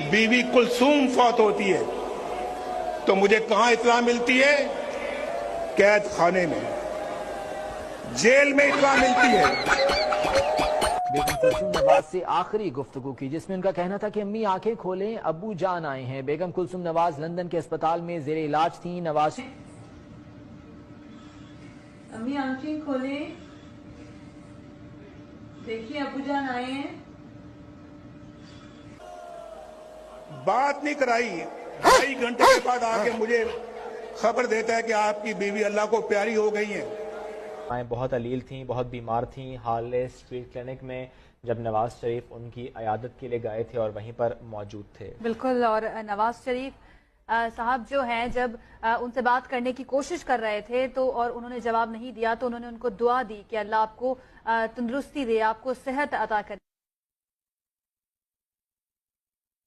बीवी कुलसूम फौत होती है तो मुझे कहां इत्तला मिलती है? कैद खाने में, जेल में इत्तला मिलती है। बेगम कुलसूम नवाज से आखिरी गुफ्तगू की, जिसमें उनका कहना था कि अम्मी आंखें खोलें, अब्बू जान आए हैं। बेगम कुलसूम नवाज लंदन के अस्पताल में जेर इलाज थी। नवाज अम्मी आंखें खोलें, देखिए अब्बू जान आए हैं। बात नहीं कराई, 2.5 घंटे के बाद आके मुझे खबर देता है कि आपकी बीवी अल्लाह को प्यारी हो गई है। बहुत अलील थीं, बहुत बीमार थीं। हाल स्ट्रीट क्लिनिक में जब नवाज शरीफ उनकी अयादत के लिए गए थे और वहीं पर मौजूद थे। बिल्कुल, और नवाज शरीफ साहब जो हैं, जब उनसे बात करने की कोशिश कर रहे थे तो और उन्होंने जवाब नहीं दिया तो उन्होंने उनको दुआ दी कि अल्लाह आपको तंदुरुस्ती दे, आपको सेहत अता करे।